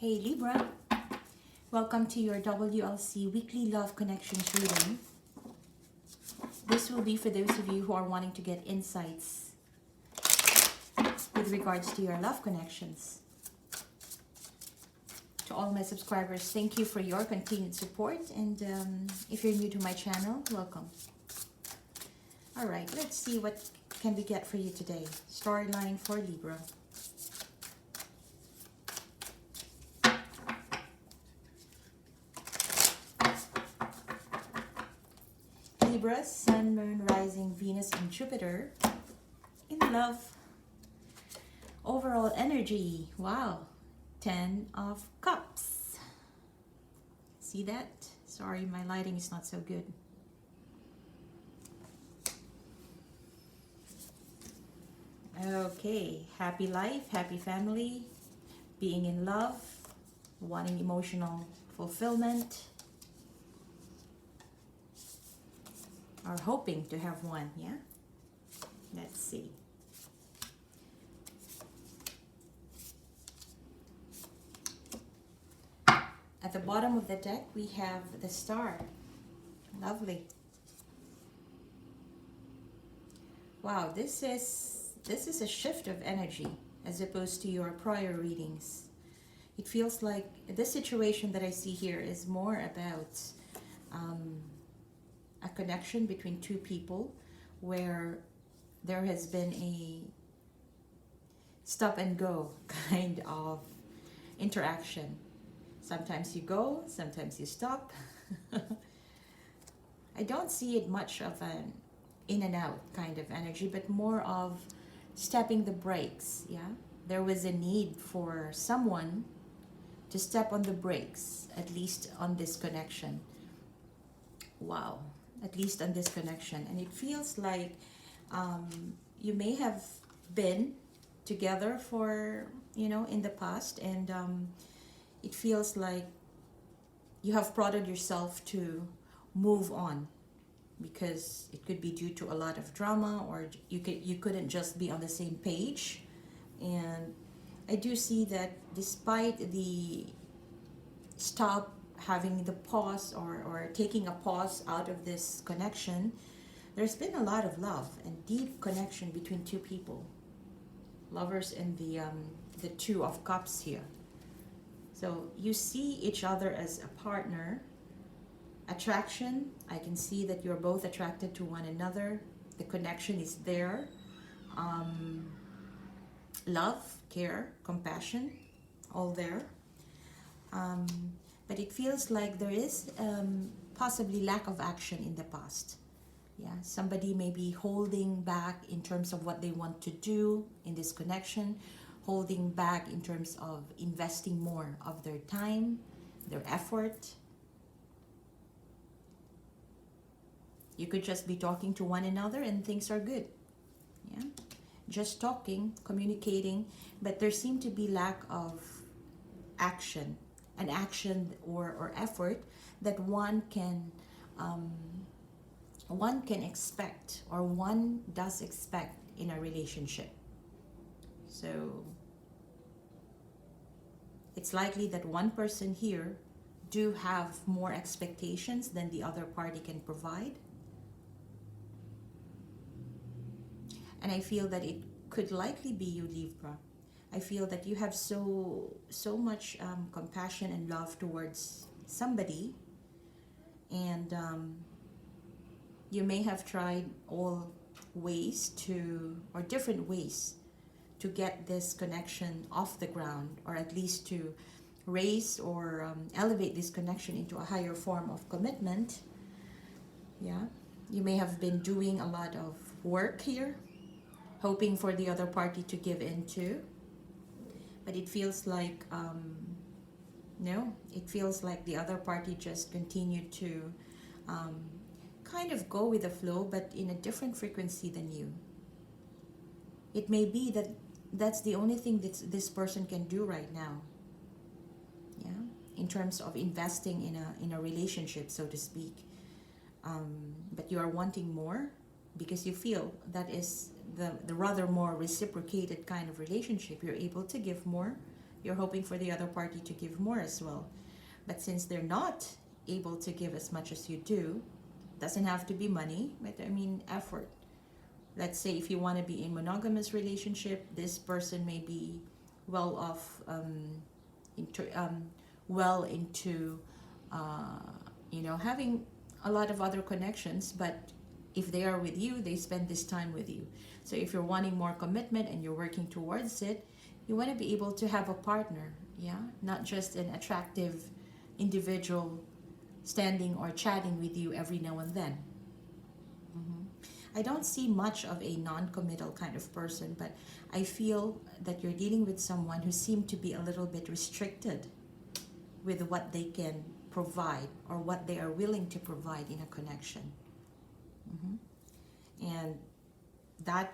Hey Libra, welcome to your WLC Weekly Love Connections reading. This will be for those of you who are wanting to get insights with regards to your love connections. To all my subscribers, thank you for your continued support, and if you're new to my channel, welcome. Alright, let's see what can we get for you today. Storyline for Libra. Libra, Sun, Moon, Rising, Venus, and Jupiter in love. Overall energy, wow, 10 of Cups. See that? Sorry, my lighting is not so good. Okay, happy life, happy family, being in love, wanting emotional fulfillment, or hoping to have one, yeah? Let's see. At the bottom of the deck, we have the Star. Lovely. Wow, this is a shift of energy as opposed to your prior readings. It feels like this situation that I see here is more about a connection between two people where there has been a stop and go kind of interaction. Sometimes you go, sometimes you stop. I don't see it much of an in and out kind of energy, but more of stepping the brakes, yeah? There was a need for someone to step on the brakes, at least on this connection. Wow. At least on this connection. And it feels like you may have been together for, in the past, and it feels like you have prodded yourself to move on, because it could be due to a lot of drama, or you couldn't just be on the same page. And I do see that despite the stop, having the pause, or taking a pause out of this connection, there's been a lot of love and deep connection between two people. Lovers in the Two of Cups here. So you see each other as a partner. Attraction, I can see that you're both attracted to one another. The connection is there. Love, care, compassion, all there. But it feels like there is possibly lack of action in the past. Yeah, somebody may be holding back in terms of what they want to do in this connection, holding back in terms of investing more of their time, their effort. You could just be talking to one another and things are good. Yeah, just talking, communicating, but there seemed to be lack of action. An action or effort that one can expect, or one does expect in a relationship. So it's likely that one person here do have more expectations than the other party can provide. And I feel that it could likely be you, Libra. I feel that you have so much compassion and love towards somebody, and you may have tried all ways or different ways to get this connection off the ground, or at least to raise or elevate this connection into a higher form of commitment. Yeah, you may have been doing a lot of work here, hoping for the other party to give in to. But it feels like, no, it feels like the other party just continued to kind of go with the flow, but in a different frequency than you. It may be that that's the only thing that this person can do right now. Yeah, in terms of investing in a relationship, so to speak. But you are wanting more because you feel that is the rather more reciprocated kind of relationship. You're able to give more You're hoping for the other party to give more as well. But since they're not able to give as much as you do, doesn't have to be money, but I mean effort. Let's say if you want to be in monogamous relationship, this person may be well off, well into, having a lot of other connections, but if they are with you, they spend this time with you. So if you're wanting more commitment and you're working towards it, you want to be able to have a partner, yeah? Not just an attractive individual standing or chatting with you every now and then. I don't see much of a non-committal kind of person, but I feel that you're dealing with someone who seemed to be a little bit restricted with what they can provide or what they are willing to provide in a connection. And that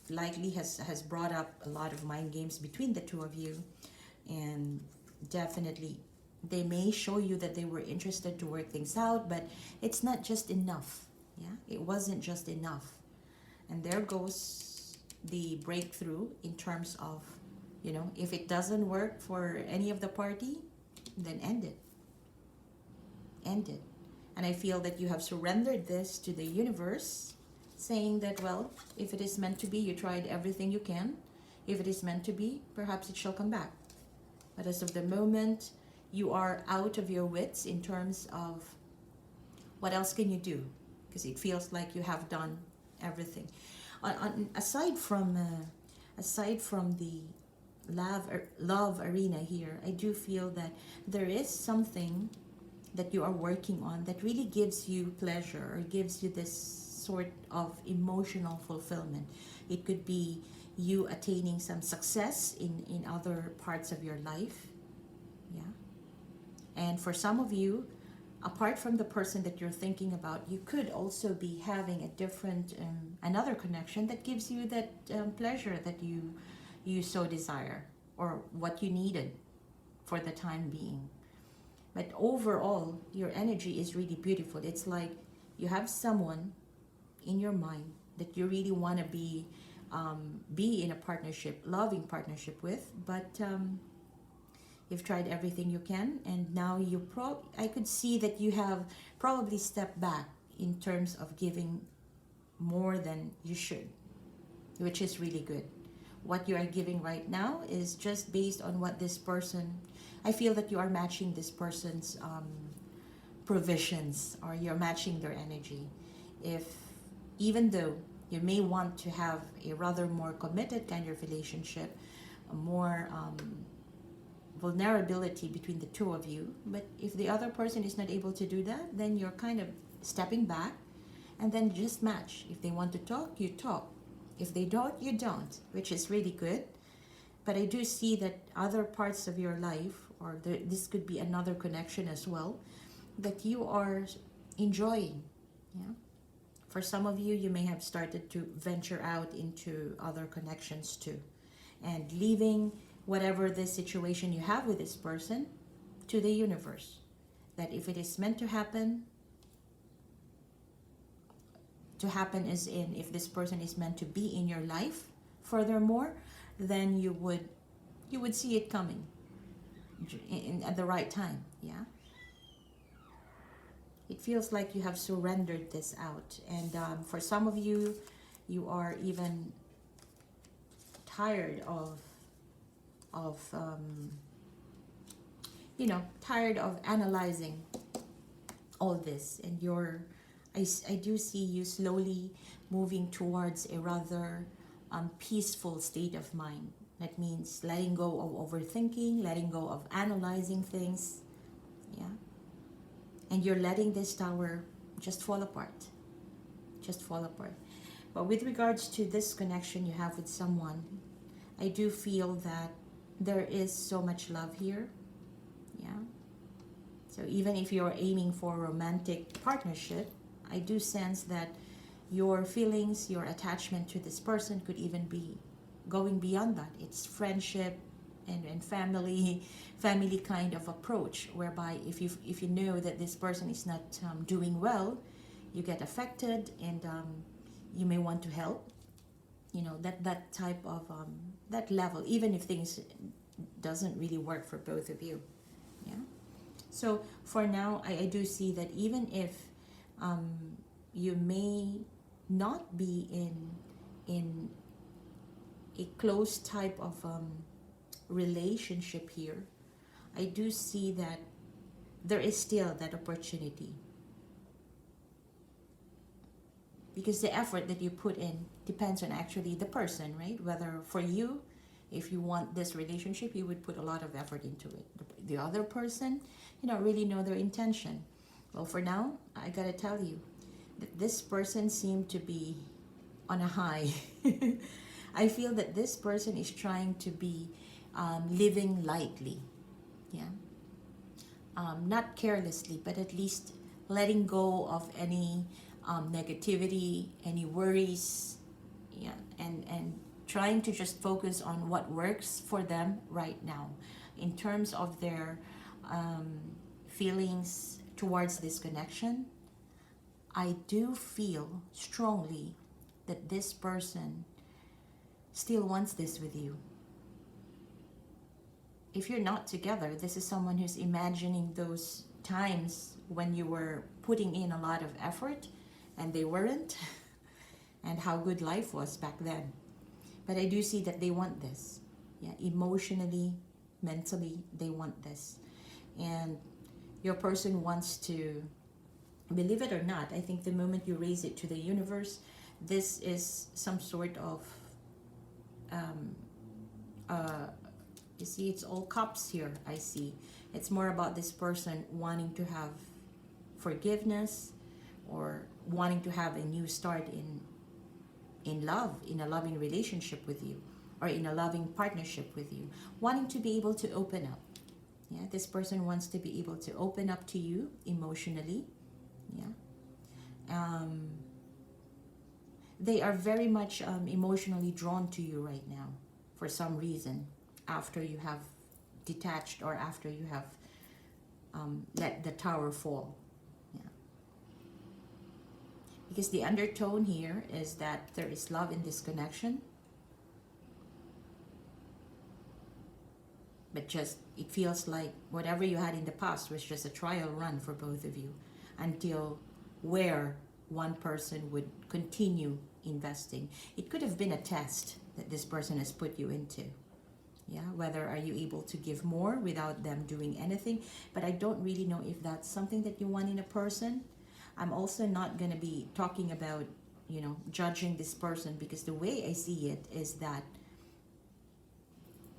likely has brought up a lot of mind games between the two of you, and definitely they may show you that they were interested to work things out, but it's not just enough. Yeah, it wasn't just enough. And there goes the breakthrough in terms of, if it doesn't work for any of the party, then end it. End it. And I feel that you have surrendered this to the universe, saying that, well, if it is meant to be, you tried everything you can. If it is meant to be, perhaps it shall come back. But as of the moment, you are out of your wits in terms of what else can you do? Because it feels like you have done everything. Aside from the love arena here, I do feel that there is something that you are working on that really gives you pleasure or gives you this sort of emotional fulfillment. It could be you attaining some success in other parts of your life. Yeah. And for some of you, apart from the person that you're thinking about, you could also be having a different, another connection that gives you that pleasure that you so desire, or what you needed for the time being. But overall, your energy is really beautiful. It's like you have someone in your mind that you really want to be in a partnership, loving partnership with, but you've tried everything you can, and now I could see that you have probably stepped back in terms of giving more than you should, which is really good. What you are giving right now is just based on what this person, I feel that you are matching this person's provisions, or you're matching their energy. Even though you may want to have a rather more committed kind of relationship, a more vulnerability between the two of you, but if the other person is not able to do that, then you're kind of stepping back, and then just match. If they want to talk, you talk. If they don't, you don't, which is really good. But I do see that other parts of your life, or this could be another connection as well, that you are enjoying. Yeah. For some of you, you may have started to venture out into other connections too, and leaving whatever the situation you have with this person to the universe. That if it is meant to happen as in if this person is meant to be in your life furthermore, then you would see it coming at the right time. Yeah. It feels like you have surrendered this out, and for some of you, you are even tired of tired of analyzing all this, and I do see you slowly moving towards a rather peaceful state of mind. That means letting go of overthinking, letting go of analyzing things. Yeah. And you're letting this tower just fall apart. Just fall apart. But with regards to this connection you have with someone, I do feel that there is so much love here. Yeah. So even if you're aiming for a romantic partnership, I do sense that your feelings, your attachment to this person could even be going beyond that. It's friendship and family kind of approach, whereby if you know that this person is not doing well, you get affected, and you may want to help. That type of that level, even if things doesn't really work for both of you. Yeah. So for now, I do see that even if you may not be in a close type of relationship here, I do see that there is still that opportunity, because the effort that you put in depends on actually the person, right? Whether for you, if you want this relationship, you would put a lot of effort into it. The other person, you don't really know their intention. Well, for now, I gotta tell you that this person seemed to be on a high. I feel that this person is trying to be living lightly, yeah, not carelessly, but at least letting go of any negativity, any worries, yeah, and trying to just focus on what works for them right now in terms of their feelings towards this connection. I do feel strongly that this person still wants this with you. If you're not together, this is someone who's imagining those times when you were putting in a lot of effort and they weren't, and how good life was back then. But I do see that they want this. Yeah, emotionally, mentally, they want this. And your person wants to, believe it or not, I think the moment you raise it to the universe, this is some sort of, you see, it's all cups here, I see. It's more about this person wanting to have forgiveness, or wanting to have a new start in love, in a loving relationship with you, or in a loving partnership with you, wanting to be able to open up. Yeah, this person wants to be able to open up to you emotionally. Yeah. They are very much emotionally drawn to you right now for some reason, after you have detached, or after you have let the tower fall. Yeah. Because the undertone here is that there is love in this connection, but just it feels like whatever you had in the past was just a trial run for both of you, until where one person would continue investing. It could have been a test that this person has put you into. Yeah, whether are you able to give more without them doing anything. But I don't really know if that's something that you want in a person. I'm also not going to be talking about, you know, judging this person, because the way I see it is that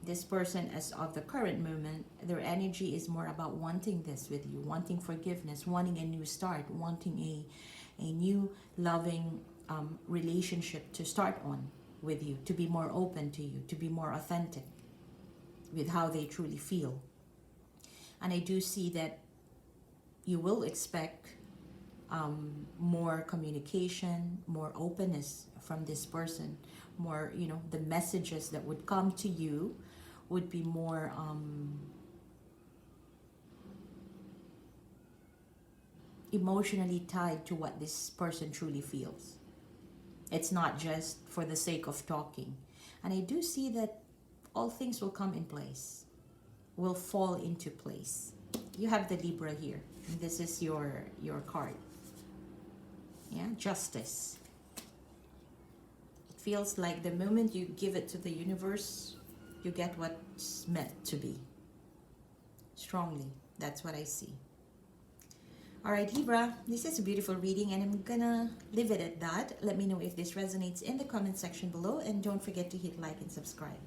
this person, as of the current moment, their energy is more about wanting this with you, wanting forgiveness, wanting a new start, wanting a new loving relationship to start on with you, to be more open to you, to be more authentic with how they truly feel. And I do see that you will expect more communication, more openness from this person, more, you know, the messages that would come to you would be more emotionally tied to what this person truly feels. It's not just for the sake of talking. And I do see that all things will come in place, will fall into place. You have the Libra here. And this is your card. Yeah, Justice. It feels like the moment you give it to the universe, you get what's meant to be. Strongly. That's what I see. Alright, Libra, this is a beautiful reading, and I'm gonna leave it at that. Let me know if this resonates in the comment section below, and don't forget to hit like and subscribe.